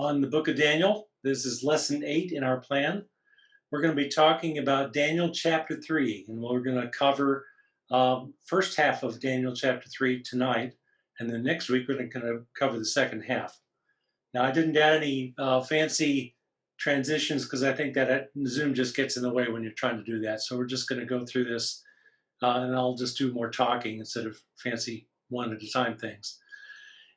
on the book of Daniel. This is lesson 8 in our plan. We're going to be talking about Daniel chapter 3, and we're going to cover first half of Daniel chapter 3 tonight, and then next week we're going to cover the second half. Now, I didn't add any fancy transitions because I think that Zoom just gets in the way when you're trying to do that. So we're just going to go through this, and I'll just do more talking instead of fancy one at a time things.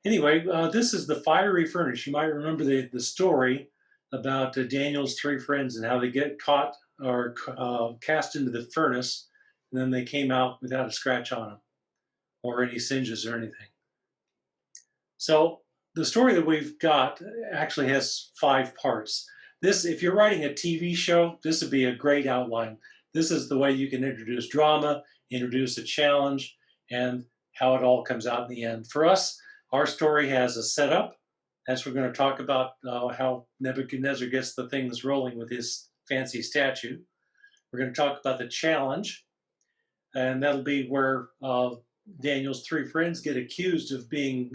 Anyway, this is the fiery furnace. You might remember the story about Daniel's three friends and how they get caught or cast into the furnace, and then they came out without a scratch on them or any singes or anything. So the story that we've got actually has 5 parts. This, if you're writing a TV show, this would be a great outline. This is the way you can introduce drama, introduce a challenge, and how it all comes out in the end. For us, our story has a setup. As we're going to talk about how Nebuchadnezzar gets the things rolling with his fancy statue. We're going to talk about the challenge, and that'll be where Daniel's 3 friends get accused of being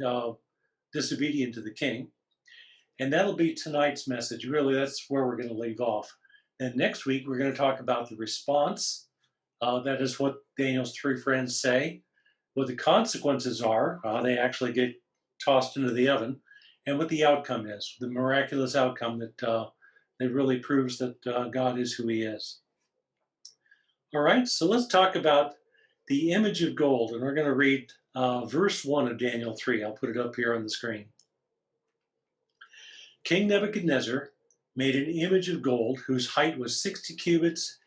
disobedient to the king. And that'll be tonight's message. Really, that's where we're going to leave off. And next week, we're going to talk about the response. That is what Daniel's 3 friends say. What the consequences are, they actually get tossed into the oven, and what the outcome is, the miraculous outcome that really proves that God is who he is. All right, so let's talk about the image of gold, and we're going to read verse 1 of Daniel 3. I'll put it up here on the screen. King Nebuchadnezzar made an image of gold whose height was 60 cubits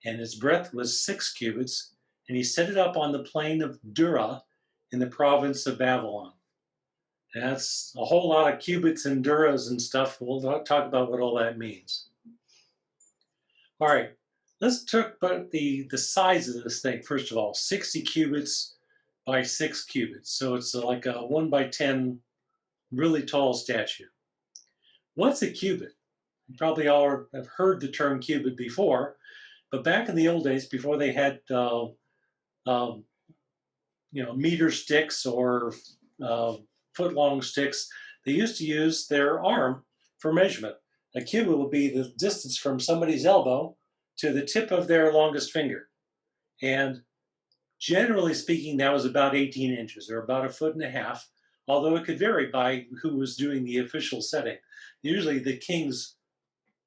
and its breadth was 6 cubits, and he set it up on the plain of Dura in the province of Babylon. And that's a whole lot of cubits and duras and stuff. We'll talk about what all that means. All right, let's talk about the size of this thing. First of all, 60 cubits by 6 cubits. So it's like a 1 by 10 really tall statue. What's a cubit? You probably all have heard the term cubit before, but back in the old days, before they had meter sticks or foot-long sticks, they used to use their arm for measurement. A cubit would be the distance from somebody's elbow to the tip of their longest finger. And generally speaking, that was about 18 inches, or about 1.5 feet, although it could vary by who was doing the official setting. Usually the king's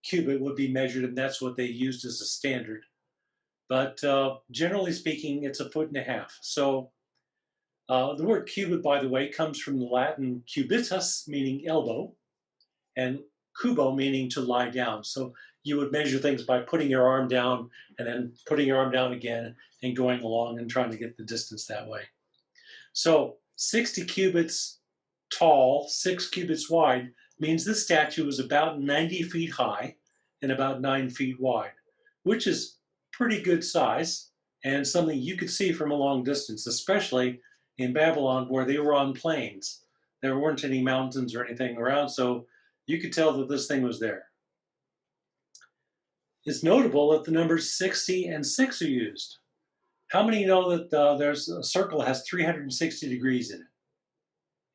cubit would be measured, and that's what they used as a standard. But generally speaking, it's 1.5 feet. So the word cubit, by the way, comes from the Latin cubitus, meaning elbow, and cubo, meaning to lie down. So you would measure things by putting your arm down and then putting your arm down again and going along and trying to get the distance that way. So 60 cubits tall, 6 cubits wide means this statue is about 90 feet high and about 9 feet wide, which is pretty good size and something you could see from a long distance, especially in Babylon where they were on plains. There weren't any mountains or anything around, so you could tell that this thing was there. It's notable that the numbers 60 and 6 are used. How many know that there's a circle that has 360 degrees in it?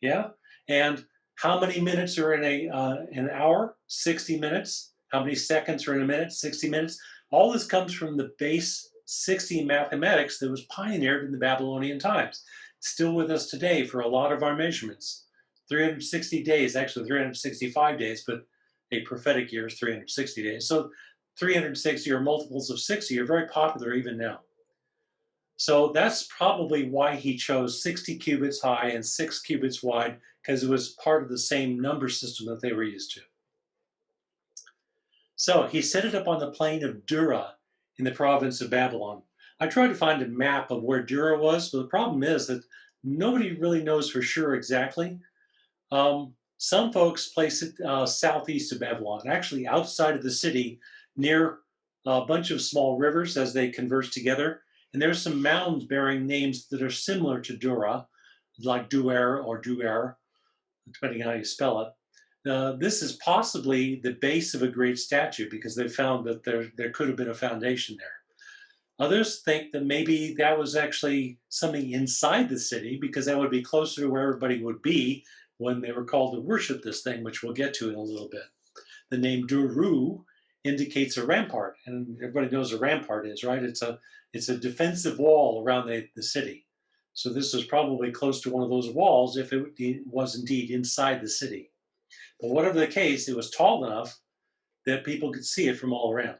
Yeah? And how many minutes are in an hour? 60 minutes. How many seconds are in a minute? 60 minutes. All this comes from the base 60 mathematics that was pioneered in the Babylonian times. It's still with us today for a lot of our measurements. 360 days, actually 365 days, but a prophetic year is 360 days. So 360 or multiples of 60 are very popular even now. So that's probably why he chose 60 cubits high and 6 cubits wide, because it was part of the same number system that they were used to. So he set it up on the plain of Dura in the province of Babylon. I tried to find a map of where Dura was, but the problem is that nobody really knows for sure exactly. Some folks place it southeast of Babylon, actually outside of the city, near a bunch of small rivers as they converge together. And there's some mounds bearing names that are similar to Dura, like Duer or Duer, depending on how you spell it. This is possibly the base of a great statue because they found that there could have been a foundation there. Others think that maybe that was actually something inside the city because that would be closer to where everybody would be when they were called to worship this thing, which we'll get to in a little bit. The name Duru indicates a rampart, and everybody knows a rampart is, right? It's a defensive wall around the city. So this was probably close to one of those walls if it was indeed inside the city. But whatever the case, it was tall enough that people could see it from all around.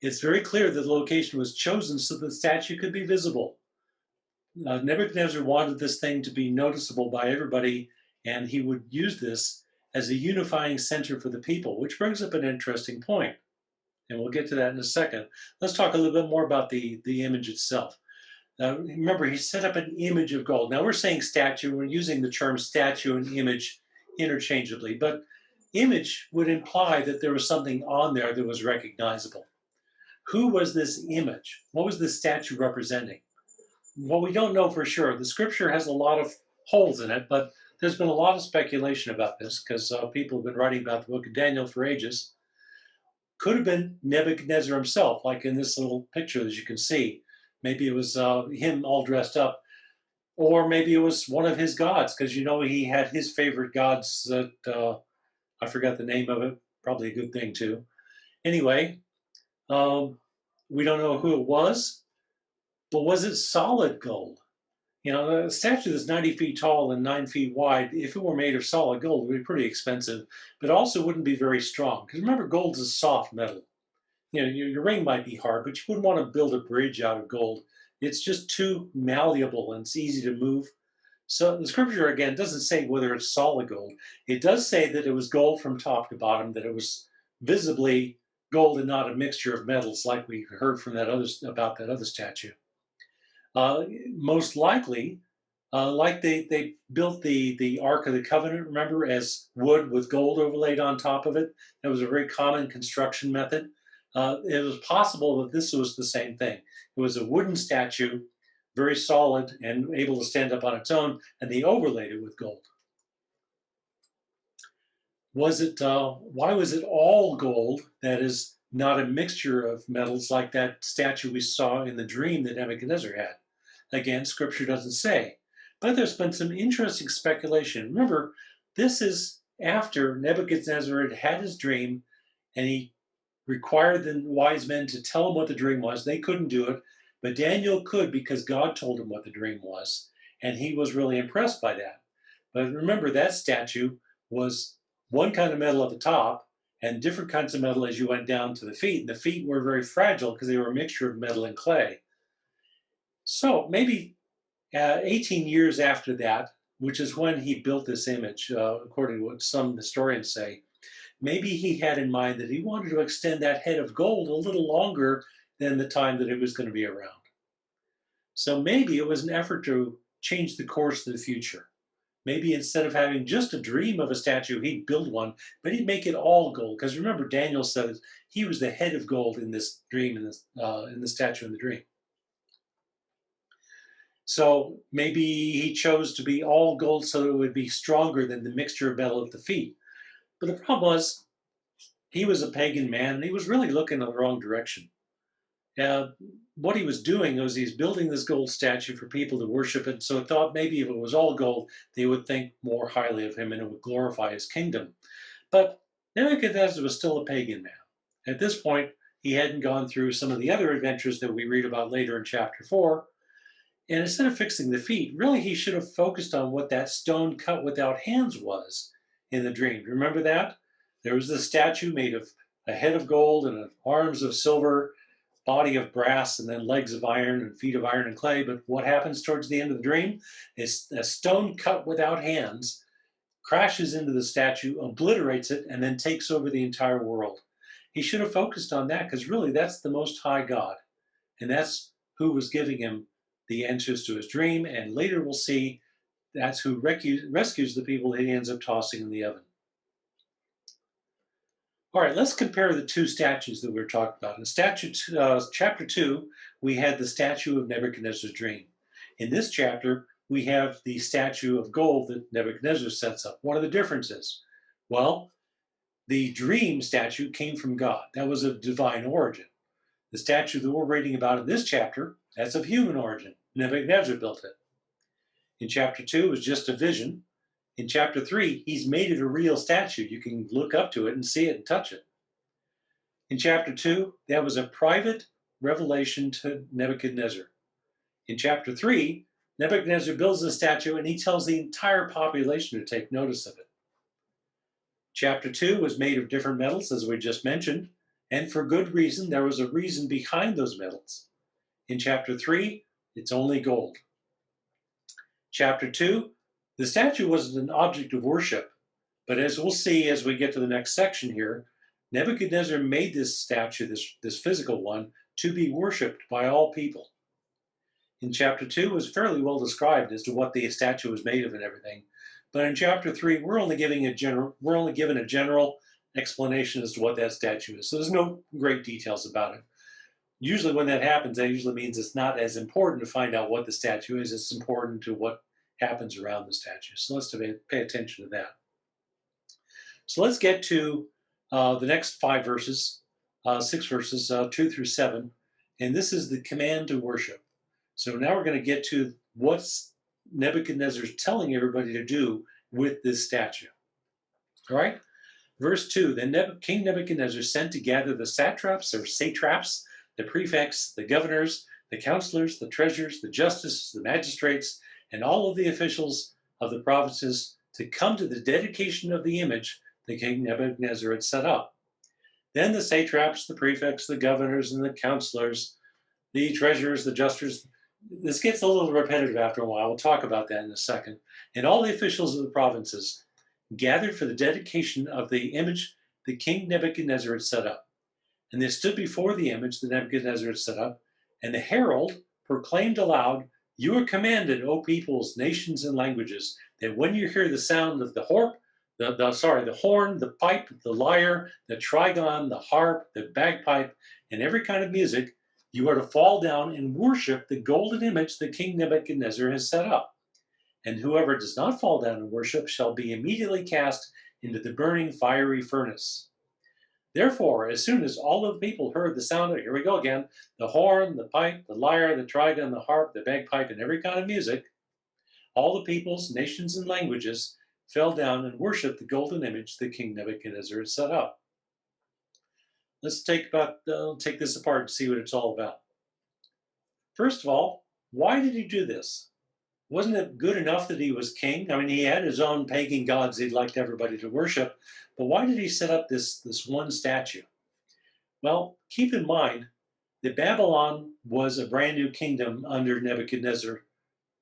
It's very clear that the location was chosen so the statue could be visible. Nebuchadnezzar wanted this thing to be noticeable by everybody, and he would use this as a unifying center for the people, which brings up an interesting point. And we'll get to that in a second. Let's talk a little bit more about the image itself. Remember, he set up an image of gold. Now we're saying statue, we're using the term statue and image interchangeably, but image would imply that there was something on there that was recognizable. Who was this image? What was the statue representing? Well, we don't know for sure. The scripture has a lot of holes in it, but there's been a lot of speculation about this because people have been writing about the book of Daniel for ages. Could have been Nebuchadnezzar himself, like in this little picture that you can see. Maybe it was him all dressed up, or maybe it was one of his gods, because you know he had his favorite gods that I forgot the name of it. Probably a good thing too. Anyway, we don't know who it was, but was it solid gold? You know, a statue that's 90 feet tall and 9 feet wide, if it were made of solid gold, it would be pretty expensive, but also wouldn't be very strong. Because remember, gold is a soft metal. You know, your ring might be hard, but you wouldn't want to build a bridge out of gold. It's just too malleable and it's easy to move. So the scripture, again, doesn't say whether it's solid gold. It does say that it was gold from top to bottom, that it was visibly gold and not a mixture of metals like we heard from that other statue. Most likely, like they built the Ark of the Covenant, remember, as wood with gold overlaid on top of it. That was a very common construction method. It was possible that this was the same thing. It was a wooden statue, very solid and able to stand up on its own, and they overlaid it with gold. Why was it all gold, that is not a mixture of metals like that statue we saw in the dream that Nebuchadnezzar had? Again, scripture doesn't say, but there's been some interesting speculation. Remember, this is after Nebuchadnezzar had had his dream, and he required the wise men to tell him what the dream was. They couldn't do it, but Daniel could because God told him what the dream was, and he was really impressed by that. But remember, that statue was one kind of metal at the top and different kinds of metal as you went down to the feet. And the feet were very fragile because they were a mixture of metal and clay. So maybe 18 years after that, which is when he built this image, according to what some historians say, maybe he had in mind that he wanted to extend that head of gold a little longer than the time that it was going to be around. So maybe it was an effort to change the course of the future. Maybe instead of having just a dream of a statue, he'd build one, but he'd make it all gold. Because remember, Daniel said he was the head of gold in this dream, in the statue in the dream. So maybe he chose to be all gold so it would be stronger than the mixture of metal at the feet. But the problem was, he was a pagan man, and he was really looking in the wrong direction. What he was doing was he's building this gold statue for people to worship it. So he thought maybe if it was all gold, they would think more highly of him and it would glorify his kingdom. But Nebuchadnezzar was still a pagan man. At this point, he hadn't gone through some of the other adventures that we read about later in chapter 4. And instead of fixing the feet, really he should have focused on what that stone cut without hands was in the dream. Remember that? There was this statue made of a head of gold and arms of silver, body of brass, and then legs of iron and feet of iron and clay. But what happens towards the end of the dream is a stone cut without hands crashes into the statue, obliterates it, and then takes over the entire world. He should have focused on that because really that's the Most High God. And that's who was giving him the answers to his dream. And later we'll see that's who rescues the people that he ends up tossing in the oven. All right, let's compare the two statues that we're talking about. In chapter 2, we had the statue of Nebuchadnezzar's dream. In this chapter, we have the statue of gold that Nebuchadnezzar sets up. What are the differences? Well, the dream statue came from God. That was of divine origin. The statue that we're reading about in this chapter, that's of human origin. Nebuchadnezzar built it. In chapter 2, it was just a vision. In chapter 3, he's made it a real statue. You can look up to it and see it and touch it. In chapter 2, that was a private revelation to Nebuchadnezzar. In chapter 3, Nebuchadnezzar builds a statue and he tells the entire population to take notice of it. Chapter 2 was made of different metals, as we just mentioned, and for good reason. There was a reason behind those metals. In chapter 3, it's only gold. Chapter 2, the statue wasn't an object of worship, but as we'll see as we get to the next section here, Nebuchadnezzar made this statue, this physical one, to be worshipped by all people. In chapter 2, it was fairly well described as to what the statue was made of and everything. But in chapter 3, we're only given a general explanation as to what that statue is. So there's no great details about it. Usually when that happens, that usually means it's not as important to find out what the statue is. It's important to what happens around the statue. So let's pay attention to that. So let's get to the next 6 verses, 2 through 7. And this is the command to worship. So now we're going to get to what Nebuchadnezzar's telling everybody to do with this statue. All right? Verse 2, then King Nebuchadnezzar sent to gather the satraps, the prefects, the governors, the counselors, the treasurers, the justices, the magistrates, and all of the officials of the provinces to come to the dedication of the image that King Nebuchadnezzar had set up. Then the satraps, the prefects, the governors, and the counselors, the treasurers, the justers. This gets a little repetitive after a while. We'll talk about that in a second. And all the officials of the provinces gathered for the dedication of the image that King Nebuchadnezzar had set up. And they stood before the image that Nebuchadnezzar had set up, and the herald proclaimed aloud, "You are commanded, O peoples, nations, and languages, that when you hear the sound of the horn, the pipe, the lyre, the trigon, the harp, the bagpipe, and every kind of music, you are to fall down and worship the golden image that King Nebuchadnezzar has set up. And whoever does not fall down and worship shall be immediately cast into the burning fiery furnace." Therefore, as soon as all of the people heard the sound of, here we go again, the horn, the pipe, the lyre, the trigon, the harp, the bagpipe, and every kind of music, all the peoples, nations, and languages fell down and worshiped the golden image that King Nebuchadnezzar had set up. Let's take this apart and see what it's all about. First of all, why did he do this? Wasn't it good enough that he was king? I mean, he had his own pagan gods he'd liked everybody to worship, but why did he set up this one statue? Well, keep in mind that Babylon was a brand new kingdom under Nebuchadnezzar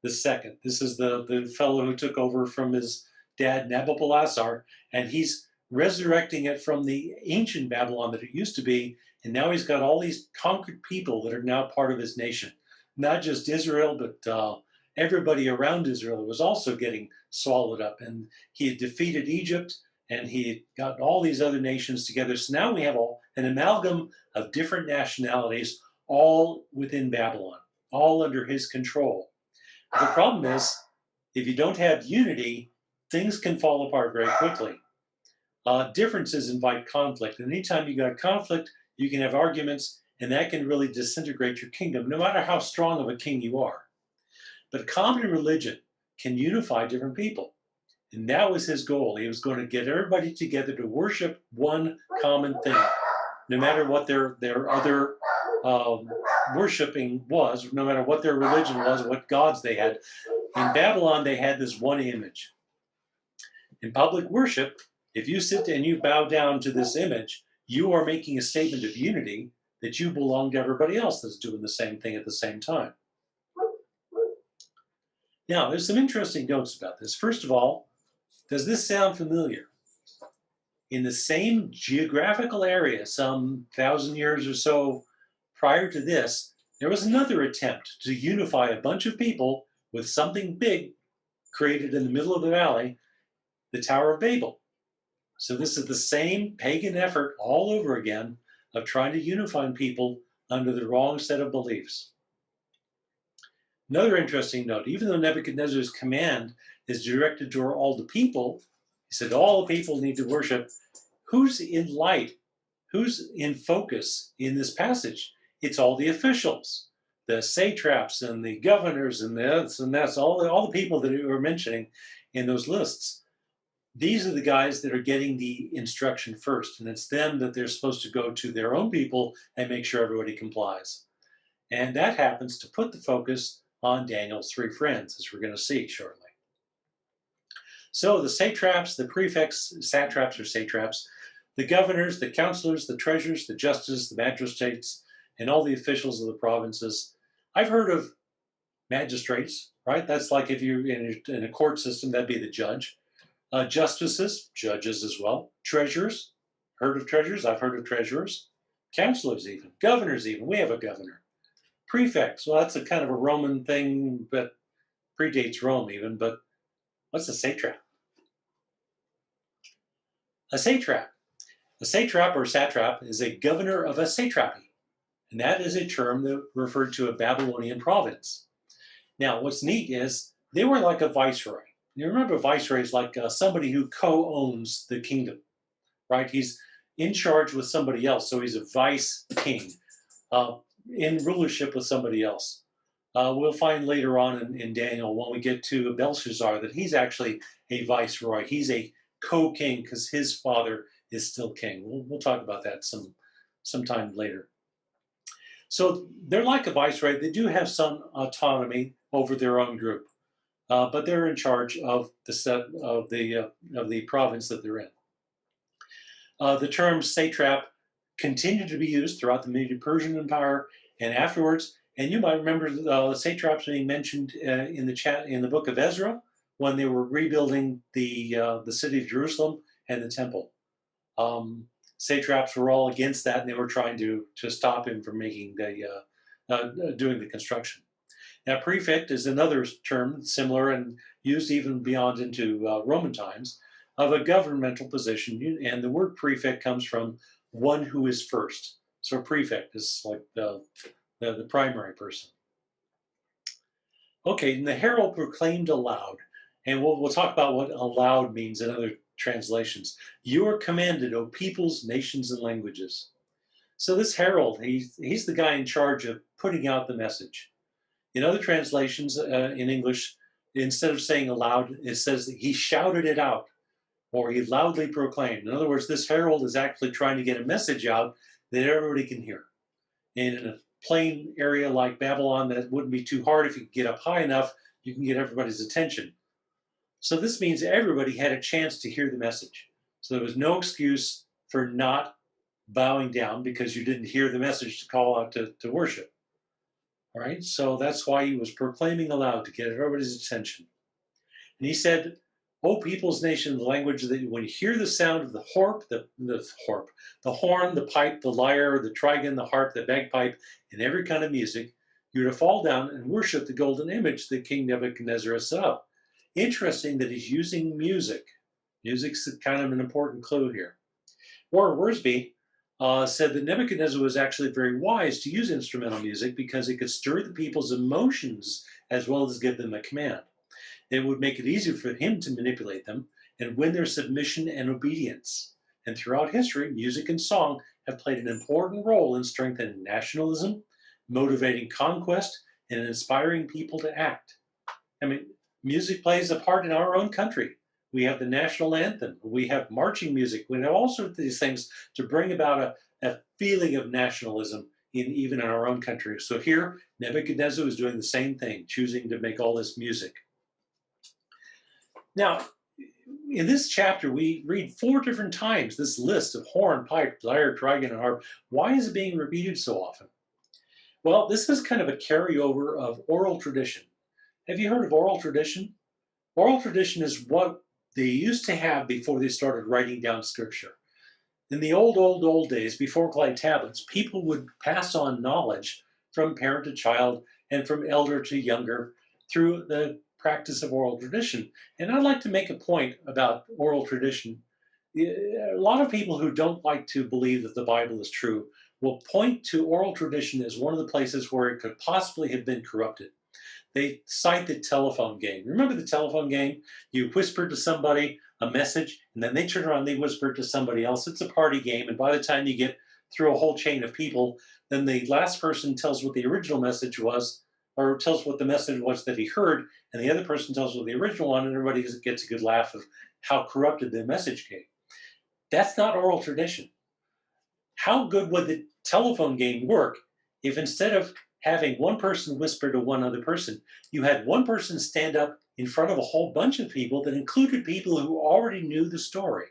II. This is the fellow who took over from his dad, Nabopolassar, and he's resurrecting it from the ancient Babylon that it used to be, and now he's got all these conquered people that are now part of his nation. Not just Israel, but everybody around Israel was also getting swallowed up. And he had defeated Egypt, and he had gotten all these other nations together. So now we have an amalgam of different nationalities, all within Babylon, all under his control. The problem is, if you don't have unity, things can fall apart very quickly. Differences invite conflict. And anytime you got conflict, you can have arguments, and that can really disintegrate your kingdom, no matter how strong of a king you are. But common religion can unify different people. And that was his goal. He was going to get everybody together to worship one common thing, no matter what their other worshiping was, no matter what their religion was, what gods they had. In Babylon, they had this one image. In public worship, if you sit and you bow down to this image, you are making a statement of unity that you belong to everybody else that's doing the same thing at the same time. Now, there's some interesting notes about this. First of all, does this sound familiar? In the same geographical area, some 1,000 years or so prior to this, there was another attempt to unify a bunch of people with something big created in the middle of the valley, the Tower of Babel. So this is the same pagan effort all over again of trying to unify people under the wrong set of beliefs. Another interesting note, even though Nebuchadnezzar's command is directed toward all the people, he said all the people need to worship. Who's in light? Who's in focus in this passage? It's all the officials, the satraps and the governors and this and that's, all the people that we were mentioning. in those lists. These are the guys that are getting the instruction first, and it's them that they're supposed to go to their own people and make sure everybody complies. And that happens to put the focus on Daniel's three friends, as we're going to see shortly. So the satraps, the prefects, satraps or satraps, the governors, the counselors, the treasurers, the justices, the magistrates, and all the officials of the provinces. I've heard of magistrates, right? That's like if you're in a court system, that'd be the judge. Justices, judges as well. Treasurers, heard of treasurers? I've heard of treasurers. Counselors even. Governors even. We have a governor. Prefects, well, that's a kind of a Roman thing, but predates Rome even, but what's a satrap? A satrap. A satrap or satrap is a governor of a satrapy, and that is a term that referred to a Babylonian province. Now, what's neat is they were like a viceroy. You remember, viceroy is like somebody who co-owns the kingdom, right? He's in charge with somebody else, so he's a vice king in rulership with somebody else. We'll find later on in Daniel, when we get to Belshazzar, that he's actually a viceroy. He's a co-king because his father is still king. We'll talk about that sometime later. So they're like a viceroy. They do have some autonomy over their own group, but they're in charge of the province that they're in. The term satrap continued to be used throughout the Medo-Persian Empire and afterwards. And you might remember the satraps being mentioned in the book of Ezra when they were rebuilding the city of Jerusalem and the temple. Satraps were all against that, and they were trying to stop him from making doing the construction. Now, prefect is another term similar and used even beyond into Roman times of a governmental position, and the word prefect comes from one who is first. So prefect is like the primary person. Okay, and the herald proclaimed aloud, and we'll talk about what aloud means in other translations. You are commanded, O peoples, nations, and languages. So this herald, he's the guy in charge of putting out the message. In other translations in English, instead of saying aloud, it says that he shouted it out, or he loudly proclaimed. In other words, this herald is actually trying to get a message out that everybody can hear. And in a plain area like Babylon, that wouldn't be too hard. If you get up high enough, you can get everybody's attention. So this means everybody had a chance to hear the message. So there was no excuse for not bowing down because you didn't hear the message to call out to worship. All right, so that's why he was proclaiming aloud to get everybody's attention. And he said, O peoples, nation, the language, that when you hear the sound of the horn, the pipe, the lyre, the trigon, the harp, the bagpipe, and every kind of music, you're to fall down and worship the golden image that King Nebuchadnezzar has set up. Interesting that he's using music. Music's kind of an important clue here. Warren Wiersbe said that Nebuchadnezzar was actually very wise to use instrumental music because it could stir the people's emotions as well as give them a command. It would make it easier for him to manipulate them and win their submission and obedience. And throughout history, music and song have played an important role in strengthening nationalism, motivating conquest, and inspiring people to act. I mean, music plays a part in our own country. We have the national anthem. We have marching music. We have all sorts of these things to bring about a feeling of nationalism even in our own country. So here, Nebuchadnezzar was doing the same thing, choosing to make all this music. Now, in this chapter, we read 4 different times this list of horn, pipe, lyre, trigon, and harp. Why is it being repeated so often? Well, this is kind of a carryover of oral tradition. Have you heard of oral tradition? Oral tradition is what they used to have before they started writing down scripture. In the old days, before clay tablets, people would pass on knowledge from parent to child and from elder to younger through the practice of oral tradition. And I'd like to make a point about oral tradition. A lot of people who don't like to believe that the Bible is true will point to oral tradition as one of the places where it could possibly have been corrupted. They cite the telephone game. Remember the telephone game? You whispered to somebody a message, and then they turn around and they whisper to somebody else. It's a party game, and by the time you get through a whole chain of people, then the last person tells what the original message was, or tells what the message was that he heard, and the other person tells what the original one, and everybody gets a good laugh of how corrupted the message came. That's not oral tradition. How good would the telephone game work if instead of having one person whisper to one other person, you had one person stand up in front of a whole bunch of people that included people who already knew the story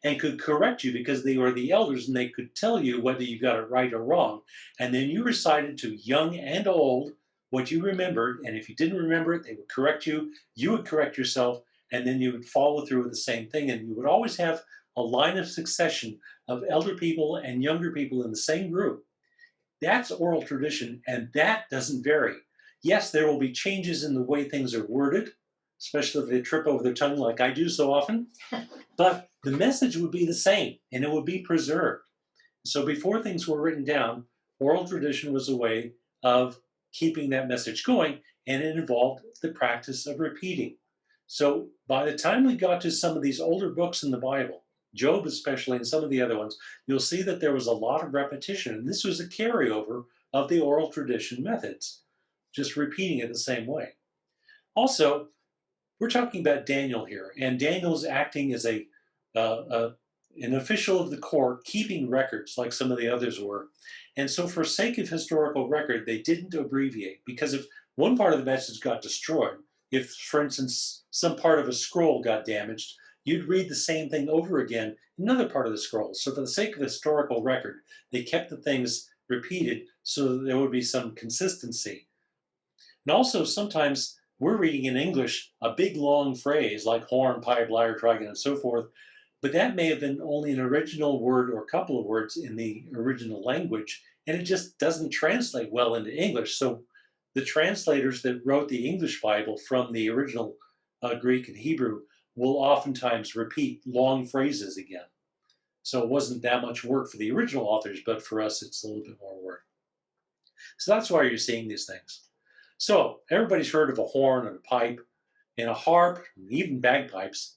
and could correct you because they were the elders and they could tell you whether you got it right or wrong. And then you recited to young and old what you remembered. And if you didn't remember it, they would correct you. You would correct yourself. And then you would follow through with the same thing. And you would always have a line of succession of elder people and younger people in the same group. That's oral tradition, and that doesn't vary. Yes, there will be changes in the way things are worded, especially if they trip over their tongue like I do so often. But the message would be the same and it would be preserved. So before things were written down, oral tradition was a way of keeping that message going, and it involved the practice of repeating. So by the time we got to some of these older books in the Bible, Job especially, and some of the other ones, you'll see that there was a lot of repetition. And this was a carryover of the oral tradition methods, just repeating it the same way. Also, we're talking about Daniel here, and Daniel's acting as an official of the court, keeping records like some of the others were. And so, for sake of historical record, they didn't abbreviate, because if one part of the message got destroyed, if, for instance, some part of a scroll got damaged, you'd read the same thing over again in another part of the scroll. So, for the sake of historical record, they kept the things repeated so that there would be some consistency. And also, sometimes we're reading in English a big long phrase like horn, pipe, lyre, trigon, and so forth, but that may have been only an original word or a couple of words in the original language, and it just doesn't translate well into English. So the translators that wrote the English Bible from the original Greek and Hebrew will oftentimes repeat long phrases again. So it wasn't that much work for the original authors, but for us, it's a little bit more work. So that's why you're seeing these things. So everybody's heard of a horn and a pipe and a harp, and even bagpipes.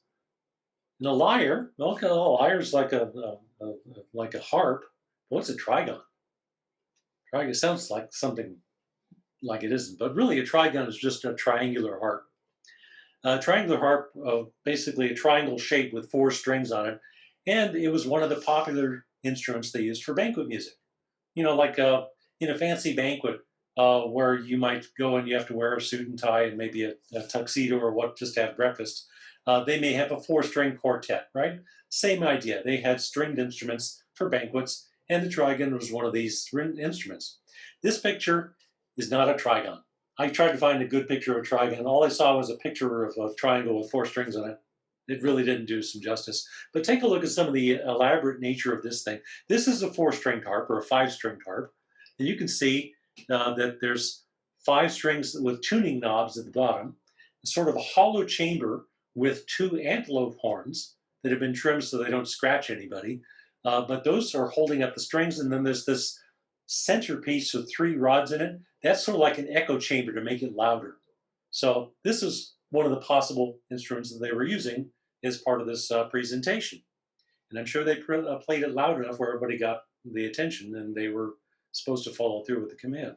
And a lyre, well, a lyre's like a harp. What's a trigon? Trigon sounds like something like it isn't, but really a trigon is just a triangular harp. A triangular harp, basically a triangle shape with 4 strings on it, and it was one of the popular instruments they used for banquet music. You know, like in a fancy banquet where you might go and you have to wear a suit and tie and maybe a tuxedo or what, just to have breakfast. They may have a 4-string quartet, right? Same idea. They had stringed instruments for banquets, and the trigon was one of these instruments. This picture is not a trigon. I tried to find a good picture of a trigon. All I saw was a picture of a triangle with 4 strings on it. It really didn't do some justice. But take a look at some of the elaborate nature of this thing. This is a 4-stringed harp or a 5-stringed harp. And you can see that there's 5 strings with tuning knobs at the bottom, sort of a hollow chamber with 2 antelope horns that have been trimmed so they don't scratch anybody. But those are holding up the strings, and then there's this centerpiece with 3 rods in it. That's sort of like an echo chamber to make it louder. So this is one of the possible instruments that they were using as part of this presentation. And I'm sure they played it loud enough where everybody got the attention and they were supposed to follow through with the command.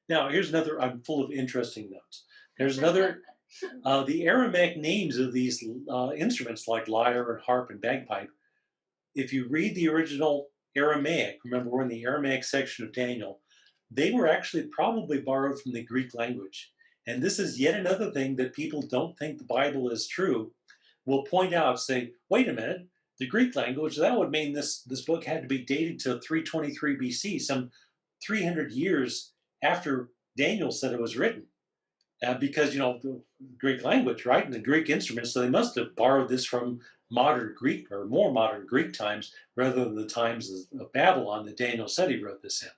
Now, here's another, I'm full of interesting notes. There's another, the Aramaic names of these instruments like lyre and harp and bagpipe. If you read the original Aramaic, remember we're in the Aramaic section of Daniel, they were actually probably borrowed from the Greek language. And this is yet another thing that people don't think the Bible is true will point out, say, wait a minute, the Greek language, that would mean this book had to be dated to 323 BC, some 300 years after Daniel said it was written. Because, you know, the Greek language, right, and the Greek instruments, so they must have borrowed this from modern Greek or more modern Greek times rather than the times of Babylon that Daniel said he wrote this in.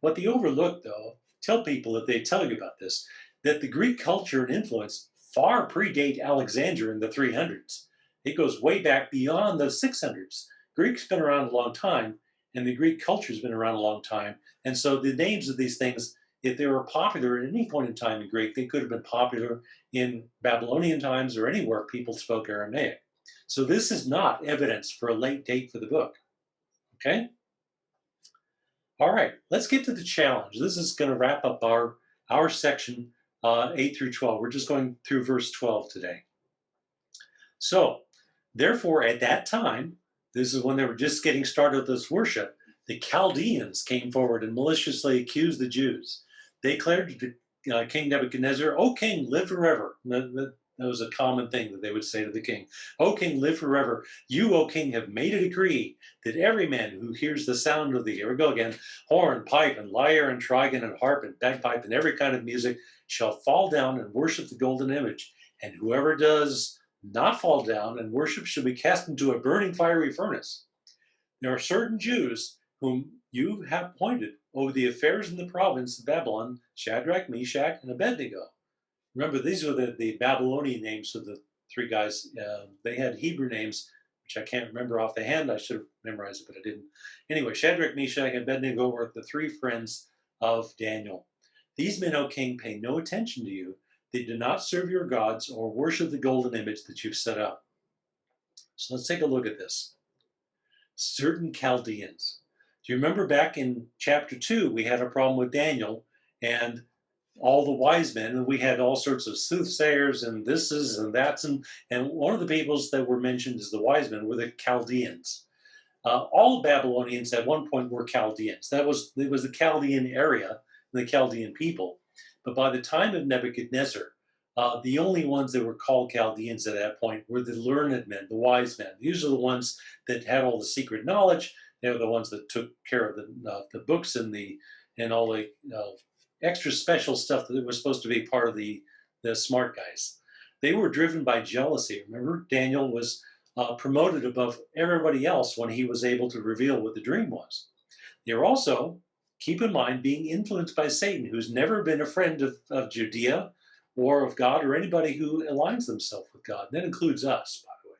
What they overlook, though, tell people if they tell you about this, that the Greek culture and influence far predate Alexander in the 300s. It goes way back beyond the 600s. Greek's been around a long time, and the Greek culture's been around a long time. And so the names of these things, if they were popular at any point in time in Greek, they could have been popular in Babylonian times or anywhere people spoke Aramaic. So this is not evidence for a late date for the book. Okay? All right, let's get to the challenge. This is going to wrap up our section 8 through 12. We're just going through verse 12 today. So, therefore, at that time, this is when they were just getting started with this worship, the Chaldeans came forward and maliciously accused the Jews. They declared to King Nebuchadnezzar, "O king, live forever." That was a common thing that they would say to the king. "O king, live forever. You, O king, have made a decree that every man who hears the sound of the," here we go again, "horn, pipe, and lyre, and trigon, and harp, and bagpipe, and every kind of music shall fall down and worship the golden image. And whoever does not fall down and worship shall be cast into a burning fiery furnace. There are certain Jews whom you have appointed over the affairs in the province of Babylon, Shadrach, Meshach, and Abednego." Remember, these were the Babylonian names of the three guys. They had Hebrew names, which I can't remember off the hand. I should have memorized it, but I didn't. Anyway, Shadrach, Meshach, and Abednego were the three friends of Daniel. "These men, O king, pay no attention to you. They do not serve your gods or worship the golden image that you've set up." So let's take a look at this. Certain Chaldeans. Do you remember back in chapter 2, we had a problem with Daniel and all the wise men, and we had all sorts of soothsayers and thises and that's, and one of the peoples that were mentioned as the wise men were the Chaldeans. All Babylonians at one point were Chaldeans. It was the Chaldean area, the Chaldean people. But by the time of Nebuchadnezzar, the only ones that were called Chaldeans at that point were the learned men, the wise men. These are the ones that had all the secret knowledge. They were the ones that took care of the books and all the extra special stuff that was supposed to be part of the smart guys. They were driven by jealousy. Remember, Daniel was promoted above everybody else when he was able to reveal what the dream was. They were also, keep in mind, being influenced by Satan, who's never been a friend of Judea or of God or anybody who aligns themselves with God. And that includes us, by the way.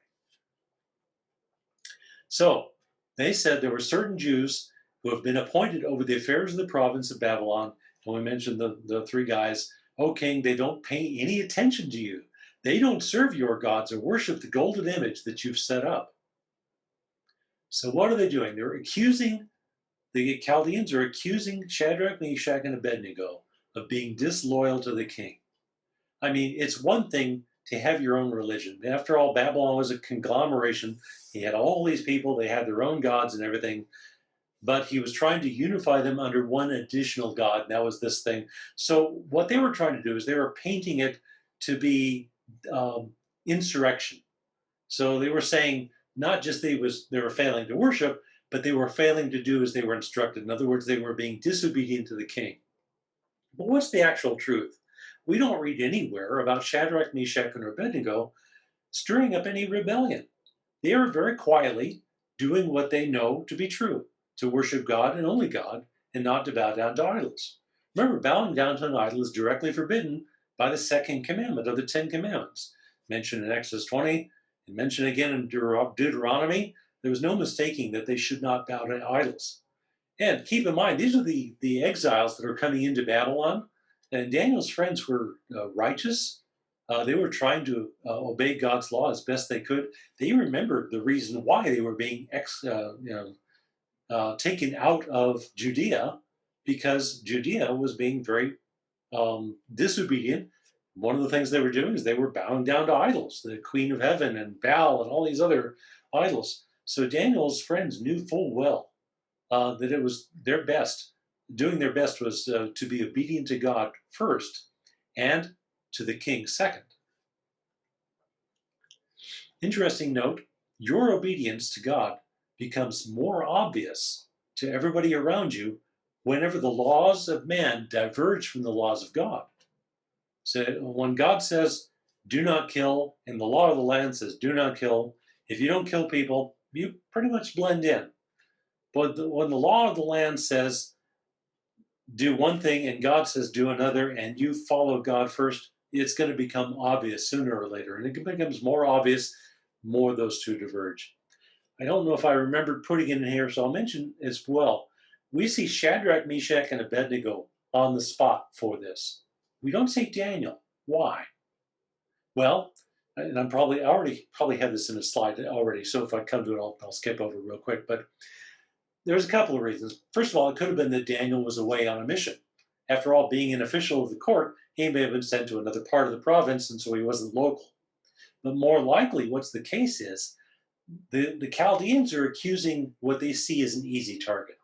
So they said there were certain Jews who have been appointed over the affairs of the province of Babylon. And we mentioned the three guys. "O king, they don't pay any attention to you. They don't serve your gods or worship the golden image that you've set up." So what are they doing? The Chaldeans are accusing Shadrach, Meshach, and Abednego of being disloyal to the king. I mean, it's one thing to have your own religion. After all, Babylon was a conglomeration. He had all these people, they had their own gods and everything, but he was trying to unify them under one additional God, and that was this thing. So what they were trying to do is they were painting it to be insurrection. So they were saying not just they were failing to worship, but they were failing to do as they were instructed. In other words, they were being disobedient to the king. But what's the actual truth? We don't read anywhere about Shadrach, Meshach, and Abednego stirring up any rebellion. They are very quietly doing what they know to be true, to worship God and only God, and not to bow down to idols. Remember, bowing down to an idol is directly forbidden by the second commandment of the Ten Commandments, mentioned in Exodus 20 and mentioned again in Deuteronomy. There was no mistaking that they should not bow to idols. And keep in mind, these are the exiles that are coming into Babylon. And Daniel's friends were righteous. They were trying to obey God's law as best they could. They remembered the reason why they were being taken out of Judea, because Judea was being very disobedient. One of the things they were doing is they were bowing down to idols, the Queen of Heaven and Baal and all these other idols. So Daniel's friends knew full well that it was their best. Doing their best was to be obedient to God first and to the king second. Interesting note, your obedience to God becomes more obvious to everybody around you whenever the laws of man diverge from the laws of God. So when God says, "do not kill," and the law of the land says, "do not kill," if you don't kill people, you pretty much blend in. But when the law of the land says, "do one thing," and God says, "do another," and you follow God first, it's going to become obvious sooner or later. And it becomes more obvious, more those two diverge. I don't know if I remembered putting it in here, so I'll mention as well. We see Shadrach, Meshach, and Abednego on the spot for this. We don't see Daniel. Why? Well, and I'm probably have this in a slide already, so if I come to it, I'll skip over real quick. But There's a couple of reasons. First of all, it could have been that Daniel was away on a mission. After all, being an official of the court, he may have been sent to another part of the province, and so he wasn't local. But more likely, what's the case is the Chaldeans are accusing what they see as an easy target.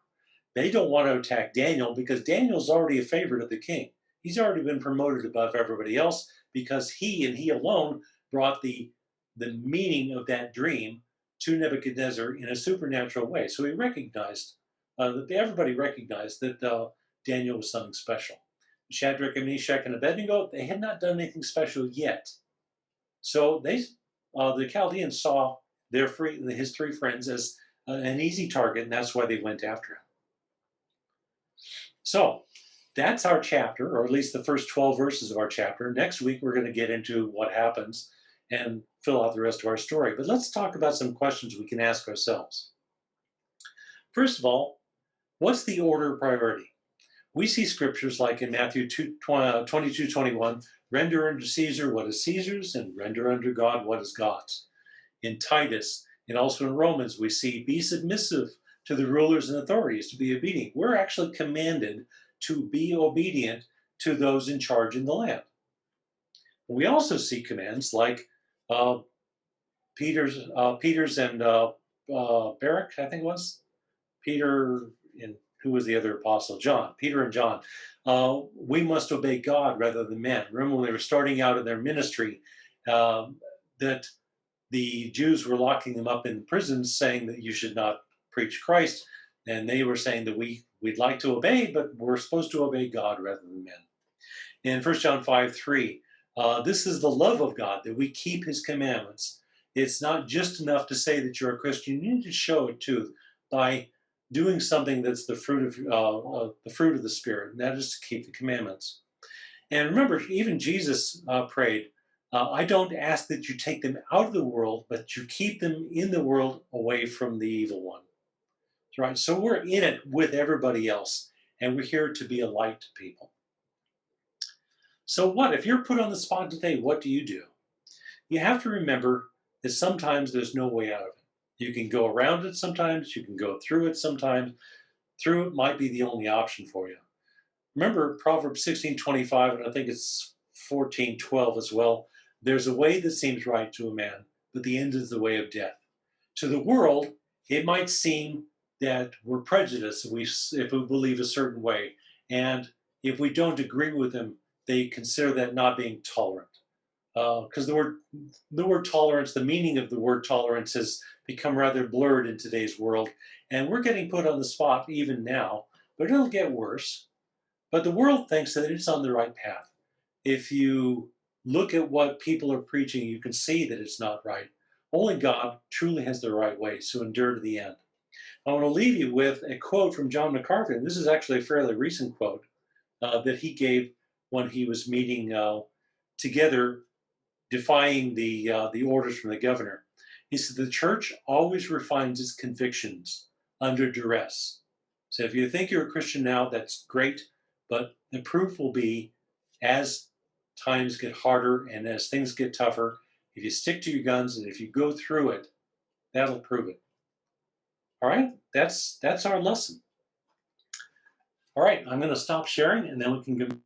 They don't want to attack Daniel because Daniel's already a favorite of the king. He's already been promoted above everybody else because he and he alone brought the meaning of that dream to Nebuchadnezzar in a supernatural way. So he recognized that everybody recognized that Daniel was something special. Shadrach and Meshach and Abednego, they had not done anything special yet. So the Chaldeans saw his three friends as an easy target, and that's why they went after him. So that's our chapter, or at least the first 12 verses of our chapter. Next week, we're going to get into what happens and fill out the rest of our story. But let's talk about some questions we can ask ourselves. First of all, what's the order of priority? We see scriptures like in Matthew 22:21, render unto Caesar what is Caesar's, and render unto God what is God's. In Titus and also in Romans, we see be submissive to the rulers and authorities, to be obedient. We're actually commanded to be obedient to those in charge in the land. We also see commands like Peter's and Barak, I think it was Peter and who was the other apostle? John. Peter and John. We must obey God rather than men. Remember when they were starting out in their ministry, that the Jews were locking them up in prisons, saying that you should not preach Christ, and they were saying that we'd like to obey, but we're supposed to obey God rather than men. In 1 John 5:3, this is the love of God, that we keep his commandments. It's not just enough to say that you're a Christian. You need to show it too by doing something that's the fruit of the Spirit, and that is to keep the commandments. And remember, even Jesus prayed, I don't ask that you take them out of the world, but you keep them in the world away from the evil one. Right? So we're in it with everybody else, and we're here to be a light to people. So what? If you're put on the spot today, what do? You have to remember that sometimes there's no way out of it. You can go around it sometimes, you can go through it sometimes. Through it might be the only option for you. Remember Proverbs 16:25, and I think it's 14:12 as well. There's a way that seems right to a man, but the end is the way of death. To the world, it might seem that we're prejudiced if we believe a certain way. And if we don't agree with them, they consider that not being tolerant. Because the word tolerance, the meaning of the word tolerance has become rather blurred in today's world. And we're getting put on the spot even now, but it'll get worse. But the world thinks that it's on the right path. If you look at what people are preaching, you can see that it's not right. Only God truly has the right way, so endure to the end. I want to leave you with a quote from John MacArthur, and this is actually a fairly recent quote that he gave when he was meeting together, defying the orders from the governor. He said, the church always refines its convictions under duress. So if you think you're a Christian now, that's great, but the proof will be as times get harder and as things get tougher, if you stick to your guns and if you go through it, that'll prove it. All right, that's our lesson. All right, I'm going to stop sharing and then we can